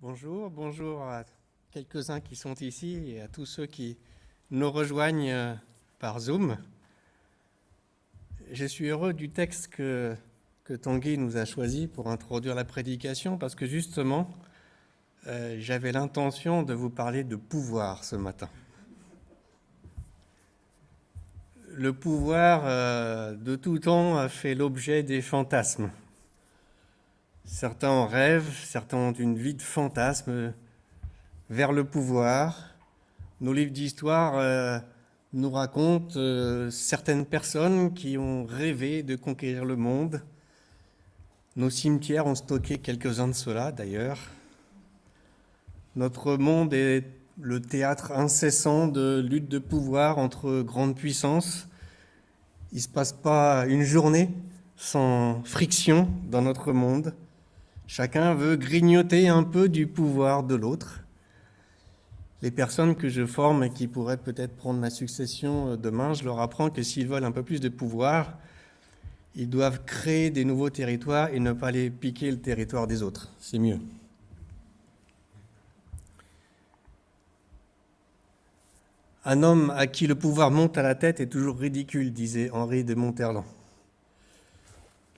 Bonjour à quelques-uns qui sont ici et à tous ceux qui nous rejoignent par Zoom. Je suis heureux du texte que Tanguy nous a choisi pour introduire la prédication parce que justement, j'avais l'intention de vous parler de pouvoir ce matin. Le pouvoir de tout temps a fait l'objet des fantasmes. Certains en rêvent, certains ont une vie de fantasmes vers le pouvoir. Nos livres d'histoire nous racontent certaines personnes qui ont rêvé de conquérir le monde. Nos cimetières ont stocké quelques-uns de ceux-là, d'ailleurs. Notre monde est le théâtre incessant de luttes de pouvoir entre grandes puissances. Il ne se passe pas une journée sans friction dans notre monde. Chacun veut grignoter un peu du pouvoir de l'autre. Les personnes que je forme et qui pourraient peut-être prendre ma succession demain, je leur apprends que s'ils veulent un peu plus de pouvoir, ils doivent créer des nouveaux territoires et ne pas aller piquer le territoire des autres. C'est mieux. Un homme à qui le pouvoir monte à la tête est toujours ridicule, disait Henri de Monterland.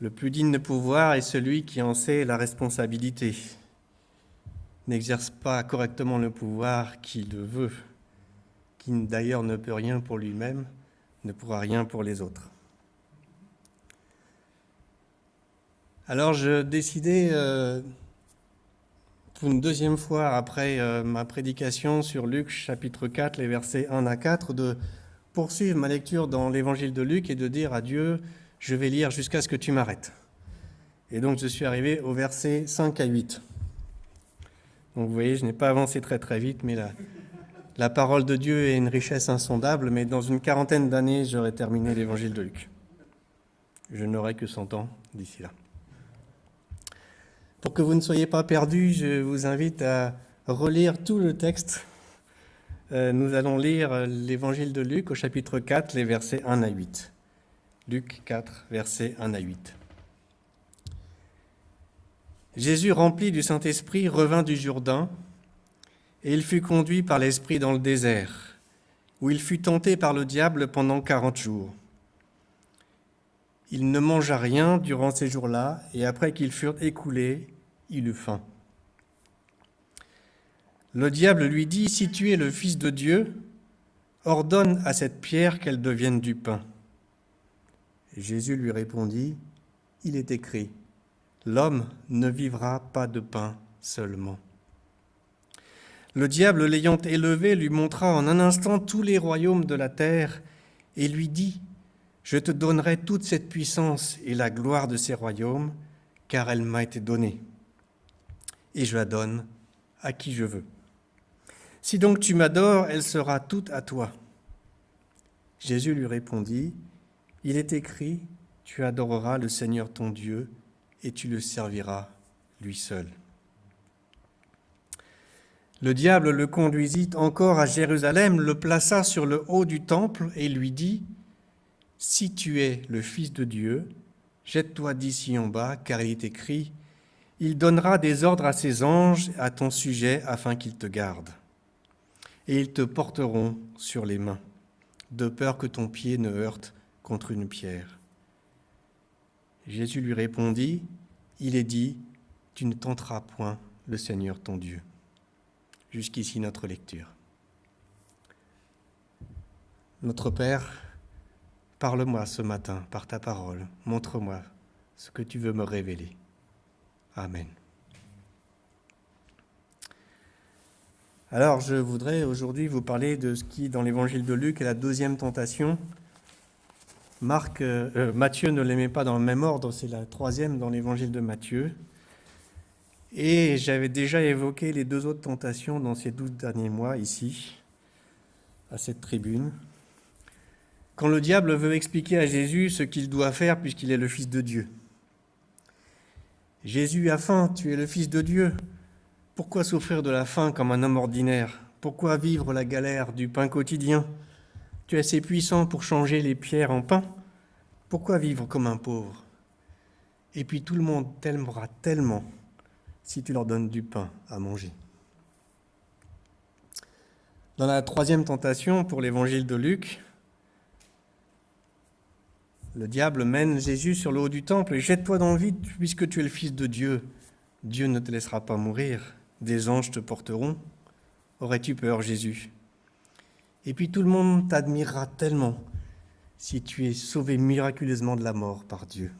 Le plus digne de pouvoir est celui qui en sait la responsabilité, n'exerce pas correctement le pouvoir qui le veut, qui d'ailleurs ne peut rien pour lui-même, ne pourra rien pour les autres. Alors je décidais, pour une deuxième fois après ma prédication sur Luc chapitre 4, les versets 1 à 4, de poursuivre ma lecture dans l'évangile de Luc et de dire à Dieu, je vais lire jusqu'à ce que tu m'arrêtes. Et donc je suis arrivé au verset 5 à 8. Donc vous voyez, je n'ai pas avancé très vite, mais la parole de Dieu est une richesse insondable, mais dans une quarantaine d'années, j'aurai terminé l'évangile de Luc. Je n'aurai que 100 ans d'ici là. Pour que vous ne soyez pas perdus, je vous invite à relire tout le texte. Nous allons lire l'évangile de Luc au chapitre 4, les versets 1 à 8. Luc 4, versets 1 à 8. Jésus, rempli du Saint-Esprit, revint du Jourdain, et il fut conduit par l'Esprit dans le désert, où il fut tenté par le diable pendant 40 jours. Il ne mangea rien durant ces jours-là, et après qu'ils furent écoulés, il eut faim. Le diable lui dit, « Si tu es le Fils de Dieu, ordonne à cette pierre qu'elle devienne du pain. » Et Jésus lui répondit, « Il est écrit, l'homme ne vivra pas de pain seulement. » Le diable, l'ayant élevé, lui montra en un instant tous les royaumes de la terre et lui dit, « Je te donnerai toute cette puissance et la gloire de ces royaumes, car elle m'a été donnée, et je la donne à qui je veux. Si donc tu m'adores, elle sera toute à toi. » Jésus lui répondit, « Il est écrit, tu adoreras le Seigneur ton Dieu, et tu le serviras lui seul. » Le diable le conduisit encore à Jérusalem, le plaça sur le haut du temple et lui dit, « Si tu es le Fils de Dieu, jette-toi d'ici en bas, car il est écrit, « Il donnera des ordres à ses anges à ton sujet afin qu'ils te gardent. Et ils te porteront sur les mains, de peur que ton pied ne heurte contre une pierre. » Jésus lui répondit, « Il est dit, tu ne tenteras point le Seigneur ton Dieu. » Jusqu'ici notre lecture. Notre Père, parle-moi ce matin par ta parole. Montre-moi ce que tu veux me révéler. Amen. Alors, je voudrais aujourd'hui vous parler de ce qui, dans l'évangile de Luc, est la deuxième tentation. Matthieu ne les met pas dans le même ordre, c'est la troisième dans l'évangile de Matthieu. Et j'avais déjà évoqué les deux autres tentations dans ces 12 derniers mois, ici, à cette tribune. Quand le diable veut expliquer à Jésus ce qu'il doit faire puisqu'il est le Fils de Dieu. Jésus a faim, tu es le Fils de Dieu. Pourquoi souffrir de la faim comme un homme ordinaire ? Pourquoi vivre la galère du pain quotidien ? Tu es assez puissant pour changer les pierres en pain. Pourquoi vivre comme un pauvre ? Et puis tout le monde t'aimera tellement si tu leur donnes du pain à manger. Dans la troisième tentation pour l'évangile de Luc, le diable mène Jésus sur le haut du temple et jette-toi dans le vide puisque tu es le Fils de Dieu. Dieu ne te laissera pas mourir, des anges te porteront. Aurais-tu peur, Jésus? Et puis tout le monde t'admirera tellement si tu es sauvé miraculeusement de la mort par Dieu.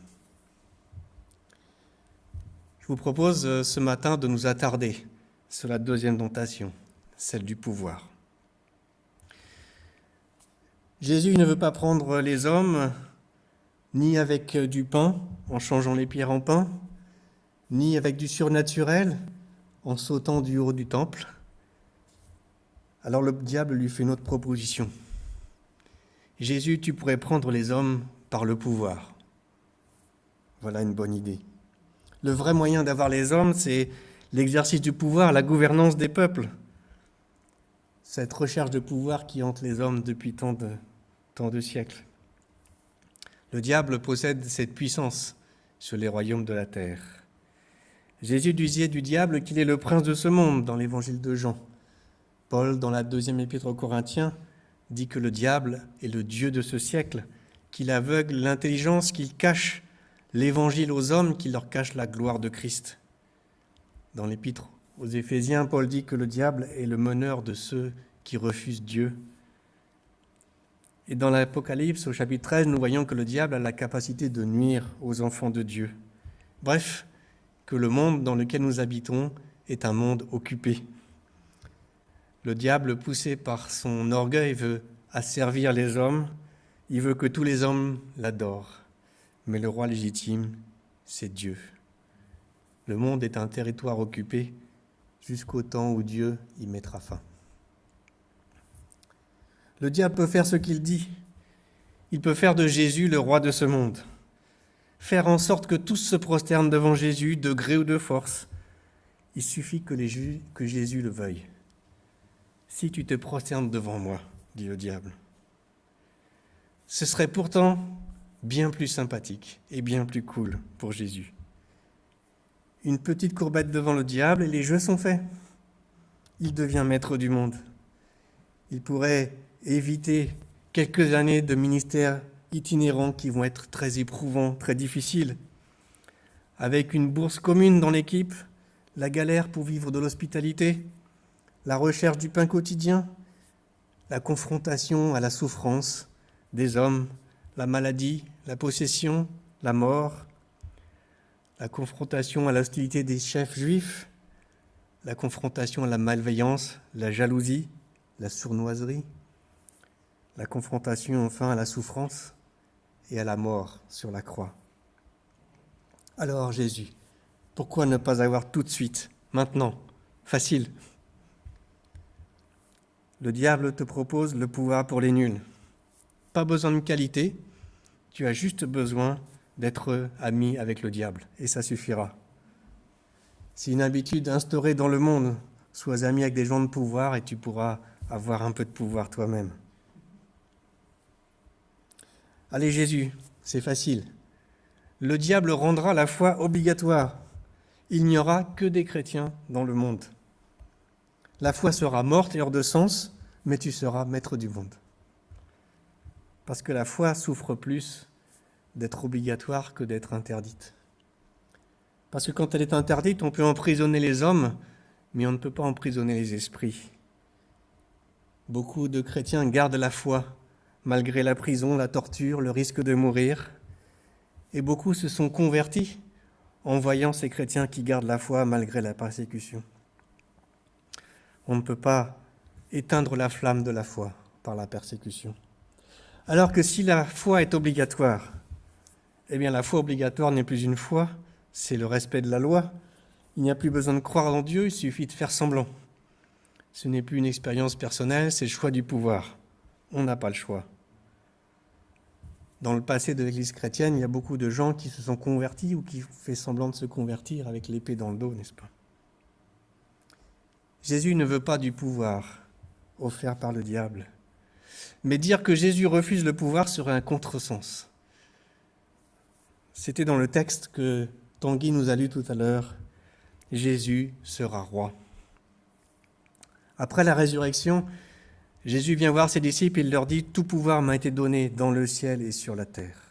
Je vous propose ce matin de nous attarder sur la deuxième tentation, celle du pouvoir. Jésus ne veut pas prendre les hommes ni avec du pain, en changeant les pierres en pain, ni avec du surnaturel, en sautant du haut du temple. Alors le diable lui fait une autre proposition. Jésus, tu pourrais prendre les hommes par le pouvoir. Voilà une bonne idée. Le vrai moyen d'avoir les hommes, c'est l'exercice du pouvoir, la gouvernance des peuples. Cette recherche de pouvoir qui hante les hommes depuis tant de siècles. Le diable possède cette puissance sur les royaumes de la terre. Jésus disait du diable qu'il est le prince de ce monde dans l'évangile de Jean. Paul, dans la deuxième épître aux Corinthiens, dit que le diable est le dieu de ce siècle, qu'il aveugle l'intelligence, qu'il cache l'évangile aux hommes, qu'il leur cache la gloire de Christ. Dans l'épître aux Éphésiens, Paul dit que le diable est le meneur de ceux qui refusent Dieu. Et dans l'Apocalypse, au chapitre 13, nous voyons que le diable a la capacité de nuire aux enfants de Dieu. Bref, que le monde dans lequel nous habitons est un monde occupé. Le diable, poussé par son orgueil, veut asservir les hommes. Il veut que tous les hommes l'adorent. Mais le roi légitime, c'est Dieu. Le monde est un territoire occupé jusqu'au temps où Dieu y mettra fin. Le diable peut faire ce qu'il dit. Il peut faire de Jésus le roi de ce monde. Faire en sorte que tous se prosternent devant Jésus, de gré ou de force. Il suffit que Jésus le veuille. Si tu te prosternes devant moi, dit le diable. Ce serait pourtant bien plus sympathique et bien plus cool pour Jésus. Une petite courbette devant le diable et les jeux sont faits. Il devient maître du monde. Il pourrait éviter quelques années de ministère itinérants qui vont être très éprouvants, très difficiles. Avec une bourse commune dans l'équipe, la galère pour vivre de l'hospitalité, la recherche du pain quotidien, la confrontation à la souffrance des hommes, la maladie, la possession, la mort, la confrontation à l'hostilité des chefs juifs, la confrontation à la malveillance, la jalousie, la sournoiserie, la confrontation enfin à la souffrance et à la mort sur la croix. Alors Jésus, pourquoi ne pas avoir tout de suite, maintenant, facile ? Le diable te propose le pouvoir pour les nuls. Pas besoin de qualité, tu as juste besoin d'être ami avec le diable, et ça suffira. C'est une habitude instaurée dans le monde. Sois ami avec des gens de pouvoir et tu pourras avoir un peu de pouvoir toi-même. Allez Jésus, c'est facile. Le diable rendra la foi obligatoire. Il n'y aura que des chrétiens dans le monde. La foi sera morte et hors de sens, mais tu seras maître du monde. Parce que la foi souffre plus d'être obligatoire que d'être interdite. Parce que quand elle est interdite, on peut emprisonner les hommes, mais on ne peut pas emprisonner les esprits. Beaucoup de chrétiens gardent la foi, malgré la prison, la torture, le risque de mourir. Et beaucoup se sont convertis en voyant ces chrétiens qui gardent la foi malgré la persécution. On ne peut pas éteindre la flamme de la foi par la persécution. Alors que si la foi est obligatoire, eh bien la foi obligatoire n'est plus une foi, c'est le respect de la loi. Il n'y a plus besoin de croire en Dieu, il suffit de faire semblant. Ce n'est plus une expérience personnelle, c'est le choix du pouvoir. On n'a pas le choix. Dans le passé de l'Église chrétienne, il y a beaucoup de gens qui se sont convertis ou qui font semblant de se convertir avec l'épée dans le dos, n'est-ce pas ? Jésus ne veut pas du pouvoir offert par le diable. Mais dire que Jésus refuse le pouvoir serait un contresens. C'était dans le texte que Tanguy nous a lu tout à l'heure. Jésus sera roi. Après la résurrection, Jésus vient voir ses disciples et il leur dit « Tout pouvoir m'a été donné dans le ciel et sur la terre ».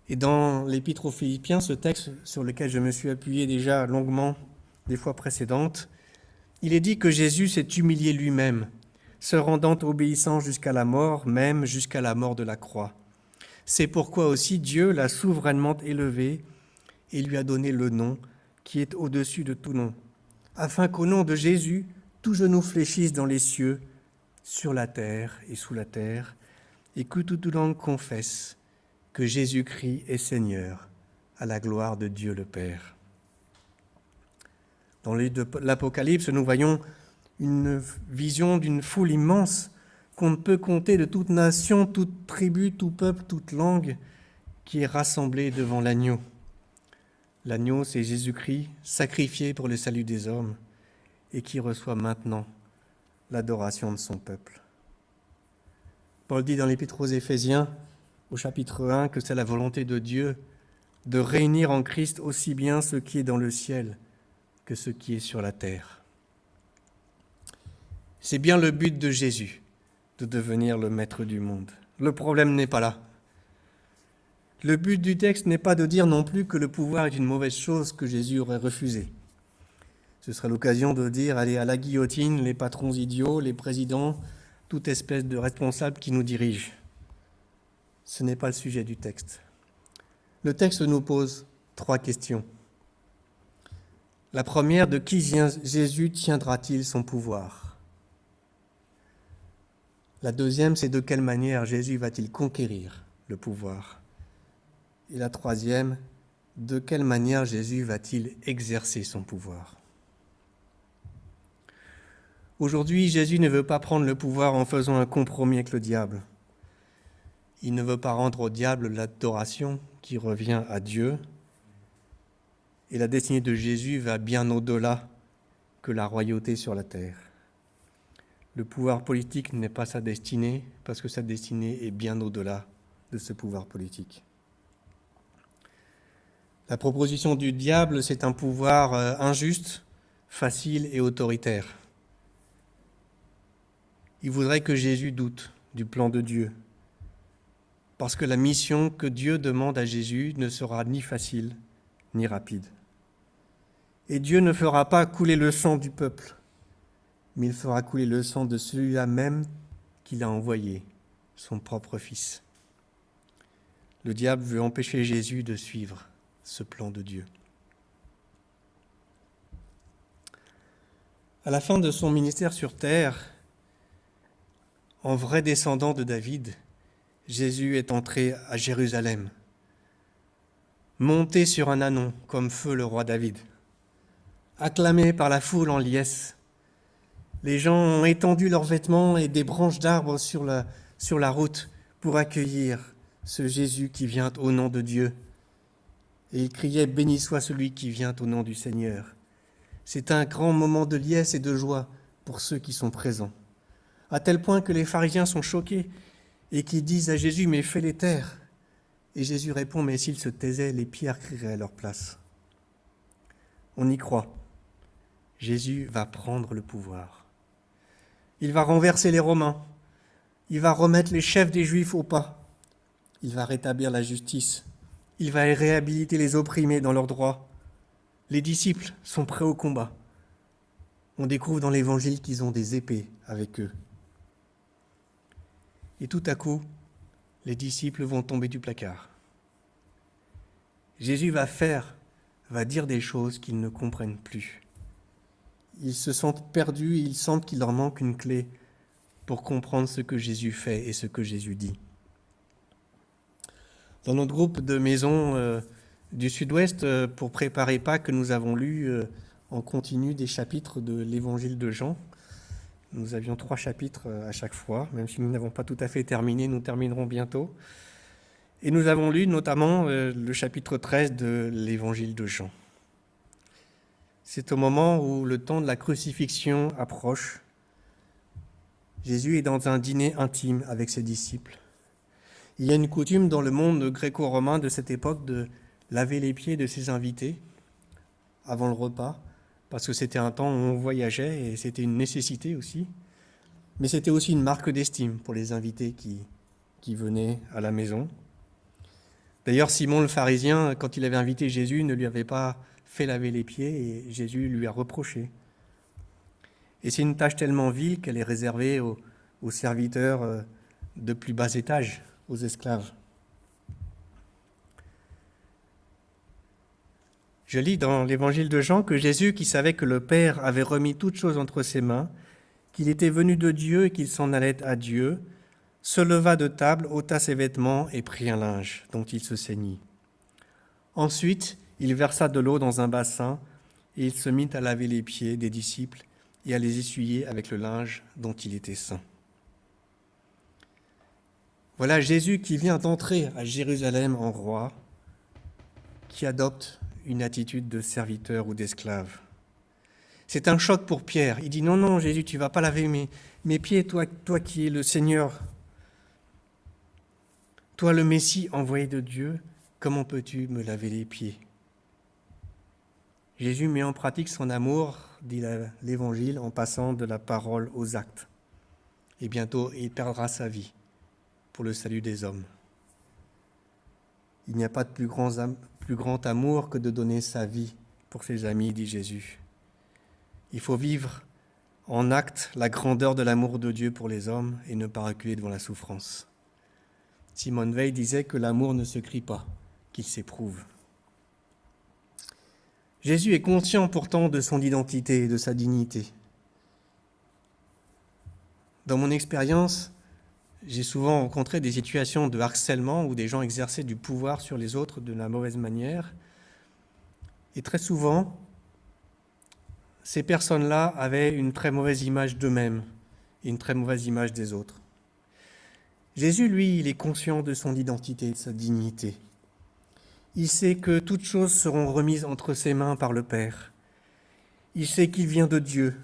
Et dans l'Épître aux Philippiens, ce texte sur lequel je me suis appuyé déjà longuement des fois précédentes, il est dit que Jésus s'est humilié lui-même, se rendant obéissant jusqu'à la mort, même jusqu'à la mort de la croix. C'est pourquoi aussi Dieu l'a souverainement élevé et lui a donné le nom qui est au-dessus de tout nom, afin qu'au nom de Jésus, tout genou fléchisse dans les cieux, sur la terre et sous la terre, et que toute langue confesse que Jésus-Christ est Seigneur, à la gloire de Dieu le Père. Dans l'Apocalypse, nous voyons une vision d'une foule immense qu'on ne peut compter, de toute nation, toute tribu, tout peuple, toute langue, qui est rassemblée devant l'agneau. L'agneau, c'est Jésus-Christ, sacrifié pour le salut des hommes, et qui reçoit maintenant l'adoration de son peuple. Paul dit dans l'Épître aux Éphésiens, au chapitre 1, que c'est la volonté de Dieu de réunir en Christ aussi bien ce qui est dans le ciel que ce qui est sur la terre. C'est bien le but de Jésus, de devenir le maître du monde. Le problème n'est pas là. Le but du texte n'est pas de dire non plus que le pouvoir est une mauvaise chose que Jésus aurait refusé. Ce serait l'occasion de dire, allez, à la guillotine, les patrons idiots, les présidents, toute espèce de responsable qui nous dirige. Ce n'est pas le sujet du texte. Le texte nous pose 3 questions. La première, de qui Jésus tiendra-t-il son pouvoir ? La deuxième, c'est de quelle manière Jésus va-t-il conquérir le pouvoir ? Et la troisième, de quelle manière Jésus va-t-il exercer son pouvoir ? Aujourd'hui, Jésus ne veut pas prendre le pouvoir en faisant un compromis avec le diable. Il ne veut pas rendre au diable l'adoration qui revient à Dieu. Et la destinée de Jésus va bien au-delà que la royauté sur la terre. Le pouvoir politique n'est pas sa destinée, parce que sa destinée est bien au-delà de ce pouvoir politique. La proposition du diable, c'est un pouvoir injuste, facile et autoritaire. Il voudrait que Jésus doute du plan de Dieu, parce que la mission que Dieu demande à Jésus ne sera ni facile ni rapide. Et Dieu ne fera pas couler le sang du peuple, mais il fera couler le sang de celui-là même qu'il a envoyé, son propre Fils. Le diable veut empêcher Jésus de suivre ce plan de Dieu. À la fin de son ministère sur terre, en vrai descendant de David, Jésus est entré à Jérusalem, monté sur un ânon comme feu le roi David, acclamé par la foule en liesse. Les gens ont étendu leurs vêtements et des branches d'arbres sur la route pour accueillir ce Jésus qui vient au nom de Dieu. Et ils criaient « Béni soit celui qui vient au nom du Seigneur ». C'est un grand moment de liesse et de joie pour ceux qui sont présents, à tel point que les pharisiens sont choqués et qui disent à Jésus « Mais fais-les taire ». Et Jésus répond « Mais s'ils se taisaient, les pierres crieraient à leur place ». On y croit. Jésus va prendre le pouvoir. Il va renverser les Romains. Il va remettre les chefs des Juifs au pas. Il va rétablir la justice. Il va réhabiliter les opprimés dans leurs droits. Les disciples sont prêts au combat. On découvre dans l'Évangile qu'ils ont des épées avec eux. Et tout à coup, les disciples vont tomber du placard. Jésus va dire des choses qu'ils ne comprennent plus. Ils se sentent perdus et ils sentent qu'il leur manque une clé pour comprendre ce que Jésus fait et ce que Jésus dit. Dans notre groupe de maisons du Sud-Ouest, pour préparer Pâques, nous avons lu en continu des chapitres de l'Évangile de Jean. Nous avions 3 chapitres à chaque fois, même si nous n'avons pas tout à fait terminé, nous terminerons bientôt. Et nous avons lu notamment le chapitre 13 de l'Évangile de Jean. C'est au moment où le temps de la crucifixion approche. Jésus est dans un dîner intime avec ses disciples. Il y a une coutume dans le monde gréco-romain de cette époque de laver les pieds de ses invités avant le repas, parce que c'était un temps où on voyageait et c'était une nécessité aussi. Mais c'était aussi une marque d'estime pour les invités qui venaient à la maison. D'ailleurs, Simon le pharisien, quand il avait invité Jésus, ne lui avait pas fait laver les pieds et Jésus lui a reproché. Et c'est une tâche tellement vile qu'elle est réservée aux serviteurs de plus bas étage, aux esclaves. Je lis dans l'évangile de Jean que Jésus, qui savait que le Père avait remis toutes choses entre ses mains, qu'il était venu de Dieu et qu'il s'en allait à Dieu, se leva de table, ôta ses vêtements et prit un linge dont il se ceignit. Ensuite, il versa de l'eau dans un bassin et il se mit à laver les pieds des disciples et à les essuyer avec le linge dont il était saint. Voilà Jésus qui vient d'entrer à Jérusalem en roi, qui adopte une attitude de serviteur ou d'esclave. C'est un choc pour Pierre. Il dit, non, Jésus, tu ne vas pas laver mes pieds, toi qui es le Seigneur. Toi, le Messie envoyé de Dieu, comment peux-tu me laver les pieds ? Jésus met en pratique son amour, dit l'Évangile, en passant de la parole aux actes. Et bientôt, il perdra sa vie pour le salut des hommes. Il n'y a pas de plus grand amour que de donner sa vie pour ses amis, dit Jésus. Il faut vivre en acte la grandeur de l'amour de Dieu pour les hommes et ne pas reculer devant la souffrance. Simone Weil disait que l'amour ne se crie pas, qu'il s'éprouve. Jésus est conscient pourtant de son identité et de sa dignité. Dans mon expérience, j'ai souvent rencontré des situations de harcèlement où des gens exerçaient du pouvoir sur les autres de la mauvaise manière. Et très souvent, ces personnes-là avaient une très mauvaise image d'eux-mêmes et une très mauvaise image des autres. Jésus, lui, il est conscient de son identité, de sa dignité. Il sait que toutes choses seront remises entre ses mains par le Père. Il sait qu'il vient de Dieu.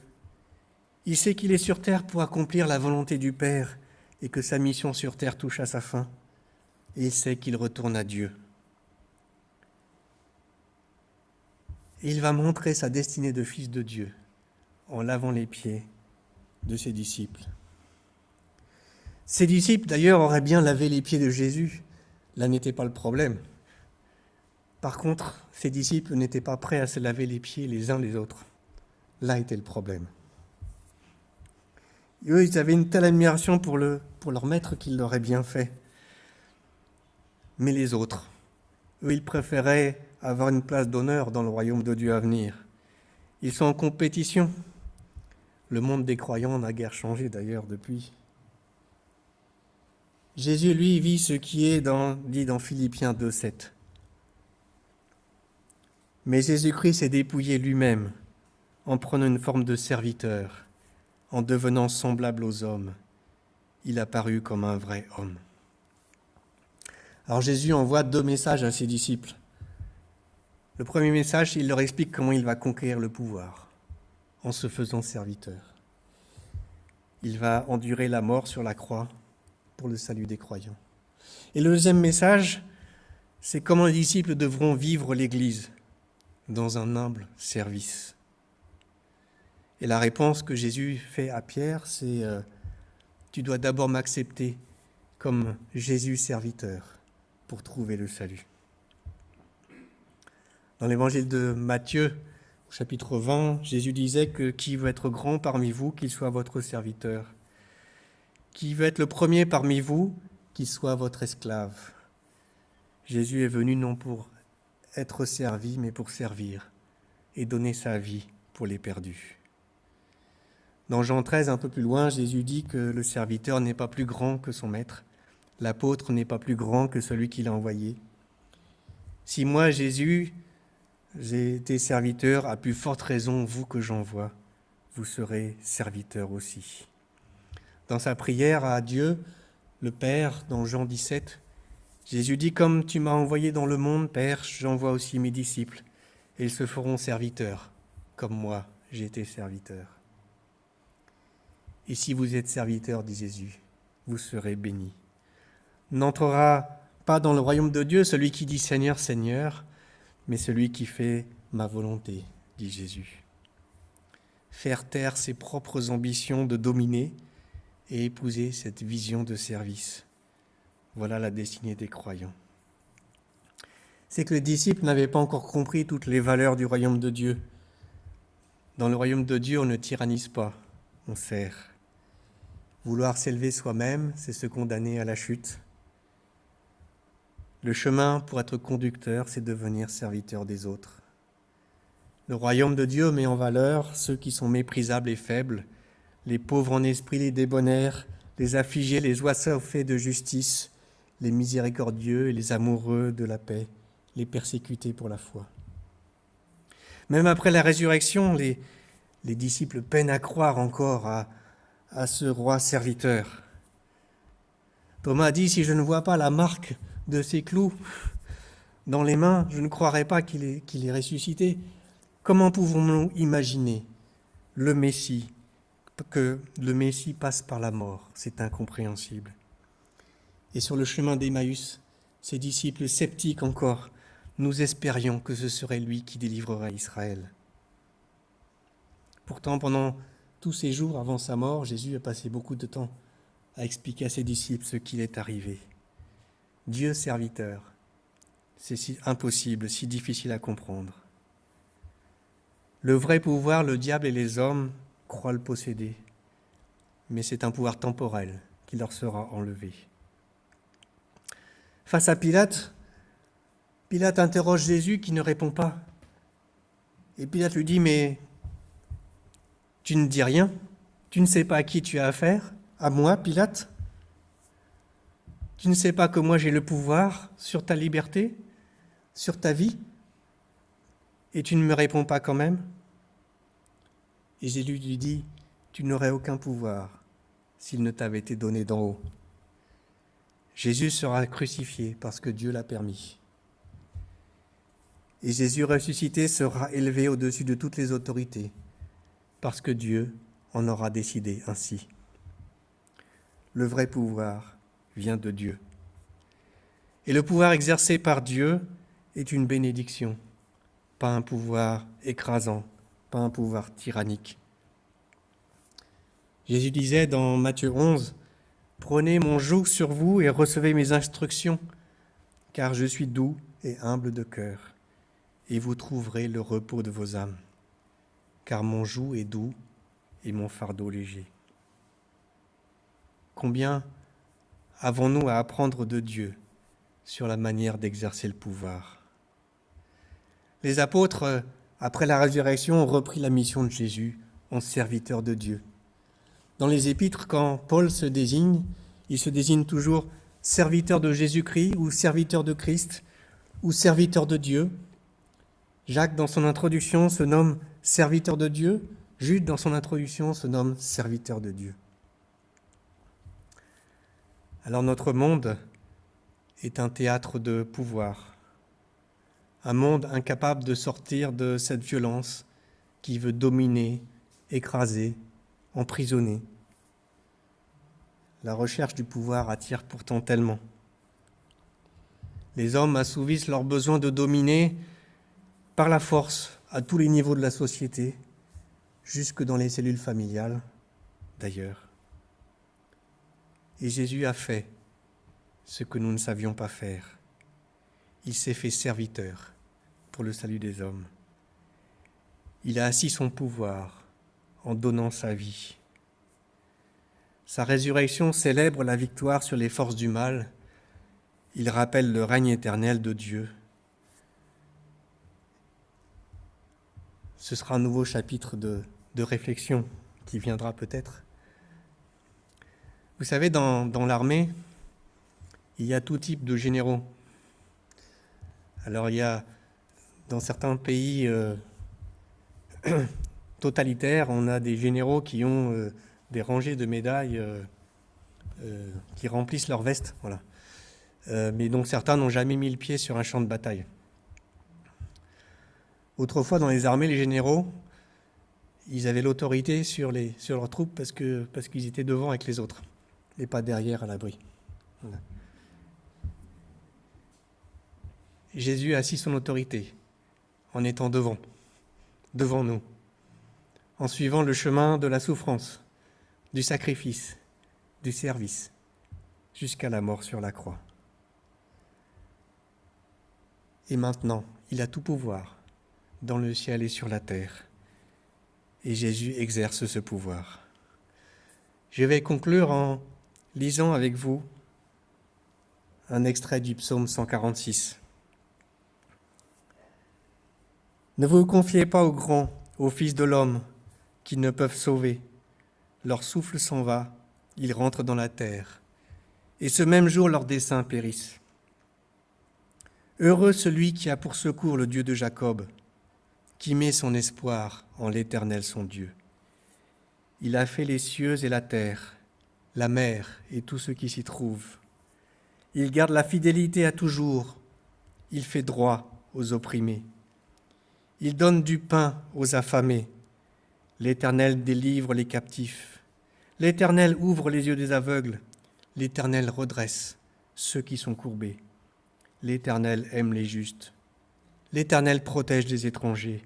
Il sait qu'il est sur terre pour accomplir la volonté du Père et que sa mission sur terre touche à sa fin. Et il sait qu'il retourne à Dieu. Et il va montrer sa destinée de fils de Dieu en lavant les pieds de ses disciples. Ses disciples, d'ailleurs, auraient bien lavé les pieds de Jésus. Là n'était pas le problème. Par contre, ses disciples n'étaient pas prêts à se laver les pieds les uns les autres. Là était le problème. Et eux, ils avaient une telle admiration pour leur maître qu'ils l'auraient bien fait. Mais les autres, eux, ils préféraient avoir une place d'honneur dans le royaume de Dieu à venir. Ils sont en compétition. Le monde des croyants n'a guère changé d'ailleurs depuis. Jésus, lui, vit ce qui est dit dans Philippiens 2,7. Mais Jésus-Christ s'est dépouillé lui-même en prenant une forme de serviteur, en devenant semblable aux hommes. Il apparut comme un vrai homme. Alors Jésus envoie 2 messages à ses disciples. Le premier message, il leur explique comment il va conquérir le pouvoir, en se faisant serviteur. Il va endurer la mort sur la croix pour le salut des croyants. Et le deuxième message, c'est comment les disciples devront vivre l'Église dans un humble service. Et la réponse que Jésus fait à Pierre, c'est « Tu dois d'abord m'accepter comme Jésus serviteur pour trouver le salut. » Dans l'évangile de Matthieu, au chapitre 20, Jésus disait que « Qui veut être grand parmi vous, qu'il soit votre serviteur. Qui veut être le premier parmi vous, qu'il soit votre esclave. » Jésus est venu non pour être servi, mais pour servir et donner sa vie pour les perdus. Dans Jean 13, un peu plus loin, Jésus dit que le serviteur n'est pas plus grand que son maître, l'apôtre n'est pas plus grand que celui qui l'a envoyé. Si moi, Jésus, j'ai été serviteur, à plus forte raison, vous que j'envoie, vous serez serviteurs aussi. Dans sa prière à Dieu, le Père, dans Jean 17, Jésus dit « Comme tu m'as envoyé dans le monde, Père, j'envoie aussi mes disciples, et ils se feront serviteurs, comme moi, j'ai été serviteur. » Et si vous êtes serviteurs, dit Jésus, vous serez bénis. N'entrera pas dans le royaume de Dieu celui qui dit « Seigneur, Seigneur », mais celui qui fait ma volonté, dit Jésus. Faire taire ses propres ambitions de dominer et épouser cette vision de service. Voilà la destinée des croyants. C'est que les disciples n'avaient pas encore compris toutes les valeurs du royaume de Dieu. Dans le royaume de Dieu, on ne tyrannise pas, on sert. Vouloir s'élever soi-même, c'est se condamner à la chute. Le chemin pour être conducteur, c'est devenir serviteur des autres. Le royaume de Dieu met en valeur ceux qui sont méprisables et faibles, les pauvres en esprit, les débonnaires, les affligés, les assoiffés de justice, les miséricordieux et les amoureux de la paix, les persécutés pour la foi. Même après la résurrection, les disciples peinent à croire encore à ce roi serviteur. Thomas dit, si je ne vois pas la marque de ses clous dans les mains, je ne croirai pas qu'il est ressuscité. Comment pouvons-nous imaginer le Messie, que le Messie passe par la mort? C'est incompréhensible. Et sur le chemin d'Emmaüs, ses disciples sceptiques encore, nous espérions que ce serait lui qui délivrerait Israël. Pourtant, pendant tous ces jours avant sa mort, Jésus a passé beaucoup de temps à expliquer à ses disciples ce qu'il est arrivé. Dieu serviteur, c'est si impossible, si difficile à comprendre. Le vrai pouvoir, le diable et les hommes croient le posséder, mais c'est un pouvoir temporel qui leur sera enlevé. Face à Pilate, Pilate interroge Jésus qui ne répond pas. Et Pilate lui dit, mais tu ne dis rien? Tu ne sais pas à qui tu as affaire? À moi, Pilate? Tu ne sais pas que moi j'ai le pouvoir sur ta liberté, sur ta vie? Et tu ne me réponds pas quand même? Et Jésus lui dit, tu n'aurais aucun pouvoir s'il ne t'avait été donné d'en haut. Jésus sera crucifié parce que Dieu l'a permis. Et Jésus ressuscité sera élevé au-dessus de toutes les autorités parce que Dieu en aura décidé ainsi. Le vrai pouvoir vient de Dieu. Et le pouvoir exercé par Dieu est une bénédiction, pas un pouvoir écrasant, pas un pouvoir tyrannique. Jésus disait dans Matthieu 11, « Prenez mon joug sur vous et recevez mes instructions, car je suis doux et humble de cœur, et vous trouverez le repos de vos âmes, car mon joug est doux et mon fardeau léger. » Combien avons-nous à apprendre de Dieu sur la manière d'exercer le pouvoir? Les apôtres, après la résurrection, ont repris la mission de Jésus en serviteur de Dieu. Dans les épîtres, quand Paul se désigne, il se désigne toujours serviteur de Jésus-Christ ou serviteur de Christ ou serviteur de Dieu. Jacques, dans son introduction, se nomme serviteur de Dieu. Jude, dans son introduction, se nomme serviteur de Dieu. Alors notre monde est un théâtre de pouvoir, un monde incapable de sortir de cette violence qui veut dominer, écraser, emprisonner. La recherche du pouvoir attire pourtant tellement. Les hommes assouvissent leur besoin de dominer par la force à tous les niveaux de la société, jusque dans les cellules familiales d'ailleurs. Et Jésus a fait ce que nous ne savions pas faire. Il s'est fait serviteur pour le salut des hommes. Il a assis son pouvoir en donnant sa vie. Sa résurrection célèbre la victoire sur les forces du mal. Il rappelle le règne éternel de Dieu. Ce sera un nouveau chapitre de réflexion qui viendra peut-être. Vous savez, dans l'armée, il y a tout type de généraux. Alors il y a, dans certains pays totalitaires, on a des généraux qui ont des rangées de médailles qui remplissent leur veste, voilà. Mais dont certains n'ont jamais mis le pied sur un champ de bataille. Autrefois, dans les armées, les généraux, ils avaient l'autorité sur leurs troupes parce qu'ils étaient devant avec les autres, et pas derrière à l'abri. Voilà. Jésus a assis son autorité en étant devant nous, en suivant le chemin de la souffrance, du sacrifice, du service, jusqu'à la mort sur la croix. Et maintenant, il a tout pouvoir dans le ciel et sur la terre. Et Jésus exerce ce pouvoir. Je vais conclure en lisant avec vous un extrait du psaume 146. Ne vous confiez pas aux grands, aux fils de l'homme, qui ne peuvent sauver. Leur souffle s'en va, ils rentrent dans la terre, et ce même jour leurs desseins périssent. Heureux celui qui a pour secours le Dieu de Jacob, qui met son espoir en l'Éternel son Dieu. Il a fait les cieux et la terre, la mer et tout ce qui s'y trouve. Il garde la fidélité à toujours, il fait droit aux opprimés. Il donne du pain aux affamés. L'Éternel délivre les captifs. L'Éternel ouvre les yeux des aveugles. L'Éternel redresse ceux qui sont courbés. L'Éternel aime les justes. L'Éternel protège les étrangers.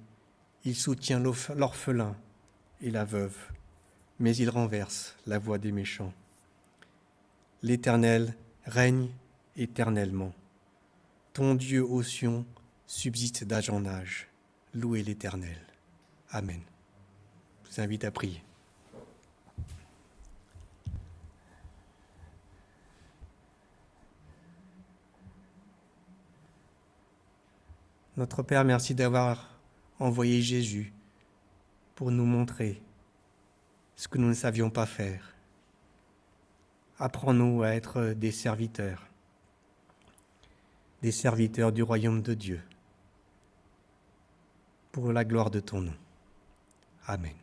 Il soutient l'orphelin et la veuve, mais il renverse la voie des méchants. L'Éternel règne éternellement. Ton Dieu, ô Sion, subsiste d'âge en âge. Louez l'Éternel. Amen. Je vous invite à prier. Notre Père, merci d'avoir envoyé Jésus pour nous montrer ce que nous ne savions pas faire. Apprends-nous à être des serviteurs du royaume de Dieu, pour la gloire de ton nom. Amen.